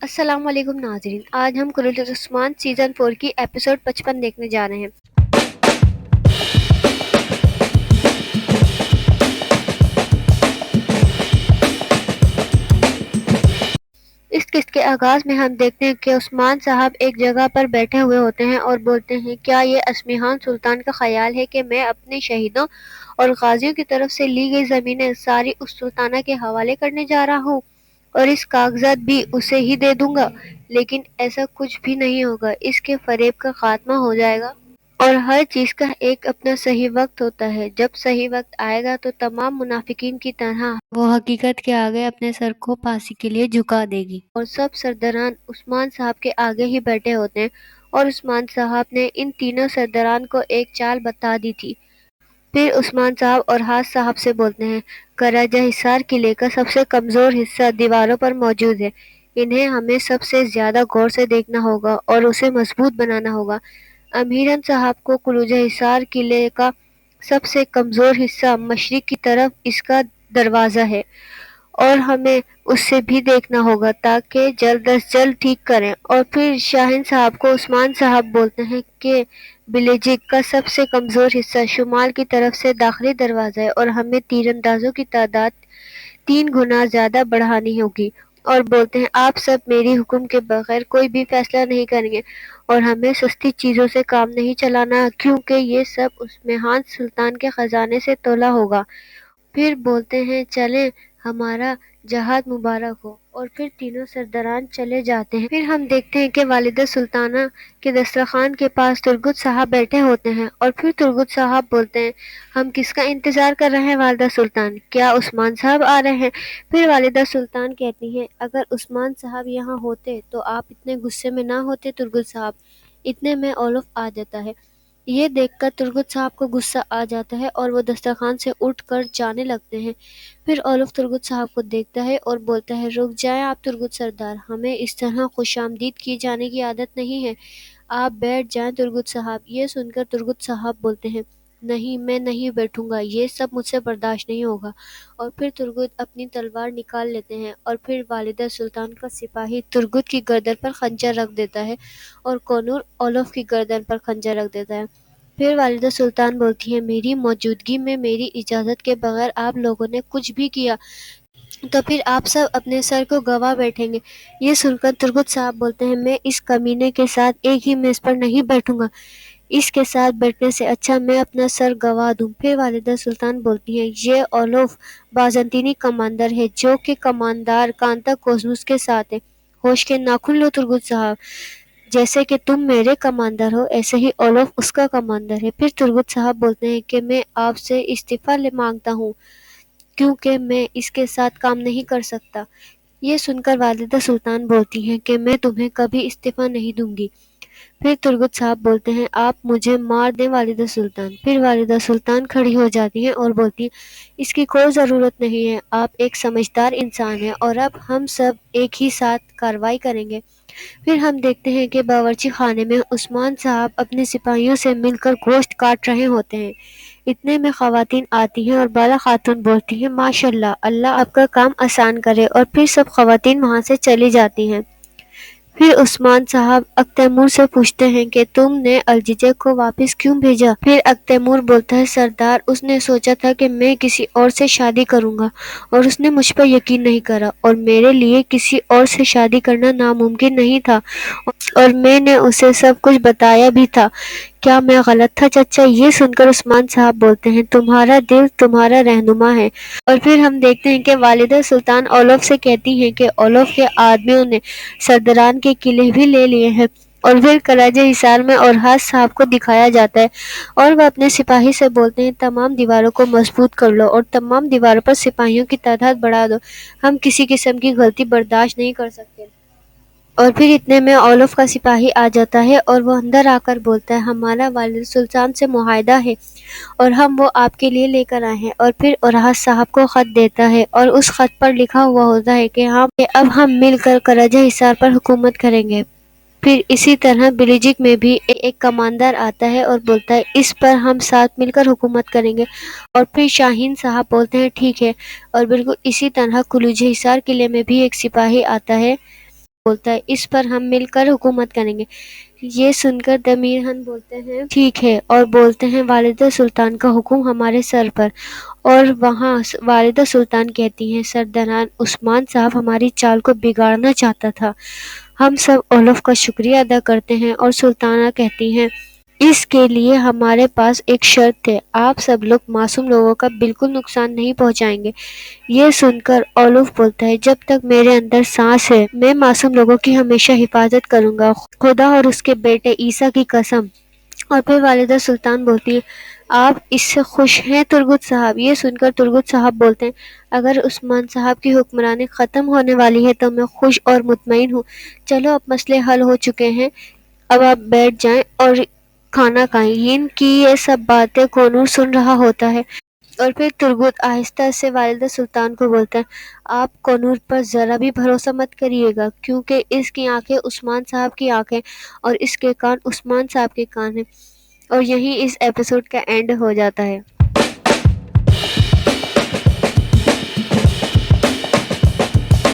السلام علیکم ناظرین، آج ہم کنوز عثمان سیزن 4 کی ایپیسوڈ 55 دیکھنے جا رہے ہیں۔ اس قسط کے آغاز میں ہم دیکھتے ہیں کہ عثمان صاحب ایک جگہ پر بیٹھے ہوئے ہوتے ہیں اور بولتے ہیں، کیا یہ اسمیحان سلطان کا خیال ہے کہ میں اپنے شہیدوں اور غازیوں کی طرف سے لی گئی زمینیں ساری اس سلطانہ کے حوالے کرنے جا رہا ہوں اور اس کاغذات بھی اسے ہی دے دوں گا؟ لیکن ایسا کچھ بھی نہیں ہوگا، اس کے فریب کا خاتمہ ہو جائے گا اور ہر چیز کا ایک اپنا صحیح وقت ہوتا ہے۔ جب صحیح وقت آئے گا تو تمام منافقین کی طرح وہ حقیقت کے آگے اپنے سر کو پھانسی کے لیے جھکا دے گی، اور سب سرداران عثمان صاحب کے آگے ہی بیٹھے ہوتے ہیں۔ اور عثمان صاحب نے ان تینوں سرداران کو ایک چال بتا دی تھی۔ پھر عثمان صاحب اور حاج صاحب سے بولتے ہیں، کراجہ حصار قلعے کا سب سے کمزور حصہ دیواروں پر موجود ہے، انہیں ہمیں سب سے زیادہ غور سے دیکھنا ہوگا اور اسے مضبوط بنانا ہوگا۔ امیران صاحب کو قلعہ حصار قلعے کا سب سے کمزور حصہ مشرق کی طرف اس کا دروازہ ہے، اور ہمیں اس سے بھی دیکھنا ہوگا تاکہ جلد از جلد ٹھیک کریں۔ اور پھر شاہین صاحب کو عثمان صاحب بولتے ہیں کہ بلیجک کا سب سے کمزور حصہ شمال کی طرف سے داخلی دروازہ ہے، اور ہمیں تیر اندازوں کی تعداد 3 گنا زیادہ بڑھانی ہوگی۔ اور بولتے ہیں، آپ سب میری حکم کے بغیر کوئی بھی فیصلہ نہیں کریں گے اور ہمیں سستی چیزوں سے کام نہیں چلانا، کیونکہ یہ سب اسمیحان سلطان کے خزانے سے تولا ہوگا۔ پھر بولتے ہیں، چلیں، ہمارا جہاد مبارک ہو، اور پھر تینوں سرداران چلے جاتے ہیں۔ پھر ہم دیکھتے ہیں کہ والدہ سلطانہ کے دسترخوان کے پاس ترگت صاحب بیٹھے ہوتے ہیں، اور پھر ترگت صاحب بولتے ہیں، ہم کس کا انتظار کر رہے ہیں والدہ سلطان؟ کیا عثمان صاحب آ رہے ہیں؟ پھر والدہ سلطان کہتی ہیں، اگر عثمان صاحب یہاں ہوتے تو آپ اتنے غصے میں نہ ہوتے ترگت صاحب، اتنے میں اولف آ جاتا ہے۔ یہ دیکھ کر ترگت صاحب کو غصہ آ جاتا ہے اور وہ دسترخوان سے اٹھ کر جانے لگتے ہیں۔ پھر اولف ترگت صاحب کو دیکھتا ہے اور بولتا ہے، رک جائیں آپ ترگت سردار، ہمیں اس طرح خوش آمدید کیے جانے کی عادت نہیں ہے، آپ بیٹھ جائیں ترگت صاحب۔ یہ سن کر ترگت صاحب بولتے ہیں، نہیں، میں نہیں بیٹھوں گا، یہ سب مجھ سے برداشت نہیں ہوگا۔ اور پھر ترگت اپنی تلوار نکال لیتے ہیں، اور پھر والدہ سلطان کا سپاہی ترگت کی گردن پر خنجر رکھ دیتا ہے اور کونور اولف کی گردن پر خنجر رکھ دیتا ہے۔ پھر والدہ سلطان بولتی ہے، میری موجودگی میں میری اجازت کے بغیر آپ لوگوں نے کچھ بھی کیا تو پھر آپ سب اپنے سر کو گواہ بیٹھیں گے۔ یہ سن کر ترگت صاحب بولتے ہیں، میں اس کمینے کے ساتھ ایک ہی میز پر نہیں بیٹھوں گا، اس کے ساتھ بیٹھنے سے اچھا میں اپنا سر گوا دوں۔ پھر والدہ سلطان بولتی ہیں، یہ اولف بازنطینی کماندر ہے جو کہ کماندار کانتا کوزنوس کے ساتھ ہے۔ ہوش کے ناخن لو ترگت صاحب، جیسے کہ تم میرے کماندر ہو ایسے ہی اولف اس کا کماندر ہے۔ پھر ترگت صاحب بولتے ہیں کہ میں آپ سے استعفیٰ مانگتا ہوں کیونکہ میں اس کے ساتھ کام نہیں کر سکتا۔ یہ سن کر والدہ سلطان بولتی ہیں کہ میں تمہیں کبھی استعفیٰ نہیں دوں گی۔ پھر ترگت صاحب بولتے ہیں، آپ مجھے مار دیں والدہ سلطان۔ پھر والدہ سلطان کھڑی ہو جاتی ہیں اور بولتی ہیں، اس کی کوئی ضرورت نہیں ہے، آپ ایک سمجھدار انسان ہیں اور اب ہم سب ایک ہی ساتھ کارروائی کریں گے۔ پھر ہم دیکھتے ہیں کہ باورچی خانے میں عثمان صاحب اپنے سپاہیوں سے مل کر گوشت کاٹ رہے ہوتے ہیں۔ اتنے میں خواتین آتی ہیں اور بالا خاتون بولتی ہیں، ماشاءاللہ، اللہ آپ کا کام آسان کرے، اور پھر سب خواتین وہاں سے چلی جاتی ہیں۔ پھر عثمان صاحب اختیمور سے پوچھتے ہیں کہ تم نے الجیجے کو واپس کیوں بھیجا؟ پھر اختیمور بولتا ہے، سردار، اس نے سوچا تھا کہ میں کسی اور سے شادی کروں گا اور اس نے مجھ پر یقین نہیں کرا، اور میرے لیے کسی اور سے شادی کرنا ناممکن نہیں تھا، اور میں نے اسے سب کچھ بتایا بھی تھا۔ کیا میں غلط تھا چچا؟ یہ سن کر عثمان صاحب بولتے ہیں، تمہارا دل تمہارا رہنما ہے۔ اور پھر ہم دیکھتے ہیں کہ والدہ سلطان اولف سے کہتی ہیں کہ اولف کے آدمیوں نے سرداران کے قلعے بھی لے لیے ہیں۔ اور پھر کراجہ حصار میں اور حاج صاحب کو دکھایا جاتا ہے، اور وہ اپنے سپاہی سے بولتے ہیں، تمام دیواروں کو مضبوط کر لو اور تمام دیواروں پر سپاہیوں کی تعداد بڑھا دو، ہم کسی قسم کی غلطی برداشت نہیں کر سکتے۔ اور پھر اتنے میں اولف کا سپاہی آ جاتا ہے اور وہ اندر آ کر بولتا ہے، ہمارا والد سلطان سے معاہدہ ہے اور ہم وہ آپ کے لیے لے کر آئے ہیں۔ اور پھر اورحاج صاحب کو خط دیتا ہے اور اس خط پر لکھا ہوا ہوتا ہے کہ اب ہم مل کر کراجہ حصار پر حکومت کریں گے۔ پھر اسی طرح بلیجک میں بھی ایک کماندار آتا ہے اور بولتا ہے، اس پر ہم ساتھ مل کر حکومت کریں گے۔ اور پھر شاہین صاحب بولتے ہیں، ٹھیک ہے۔ اور بالکل اسی طرح قلعہ حصار قلعے میں بھی ایک سپاہی آتا ہے بولتا ہے اس پر ہم مل کر حکومت کریں گے۔ یہ سن کر دمیرہن بولتے ہیں ٹھیک ہے، اور بولتے ہیں والدہ سلطان کا حکم ہمارے سر پر۔ اور وہاں والدہ سلطان کہتی ہیں سرداران عثمان صاحب ہماری چال کو بگاڑنا چاہتا تھا۔ ہم سب اولف کا شکریہ ادا کرتے ہیں۔ اور سلطانہ کہتی ہیں اس کے لیے ہمارے پاس ایک شرط ہے، آپ سب لوگ معصوم لوگوں کا بالکل نقصان نہیں پہنچائیں گے۔ یہ سن کر اولف بولتا ہے جب تک میرے اندر سانس ہے میں معصوم لوگوں کی ہمیشہ حفاظت کروں گا، خدا اور اس کے بیٹے عیسیٰ کی قسم۔ اور پھر والدہ سلطان بولتی ہے آپ اس سے خوش ہیں ترگت صاحب؟ یہ سن کر ترگت صاحب بولتے ہیں اگر عثمان صاحب کی حکمرانی ختم ہونے والی ہے تو میں خوش اور مطمئن ہوں۔ چلو اب مسئلے حل ہو چکے ہیں، اب آپ بیٹھ جائیں اور کھانا کھائیں۔ ان کی یہ سب باتیں کونور سن رہا ہوتا ہے۔ اور پھر ترگت آہستہ سے والدہ سلطان کو بولتا ہے آپ کونور پر ذرا بھی بھروسہ مت کریے گا، کیونکہ اس کی آنکھیں عثمان صاحب کی آنکھیں اور اس کے کان عثمان صاحب کے کان ہیں۔ اور یہیں اس ایپیسوڈ کا اینڈ ہو جاتا ہے۔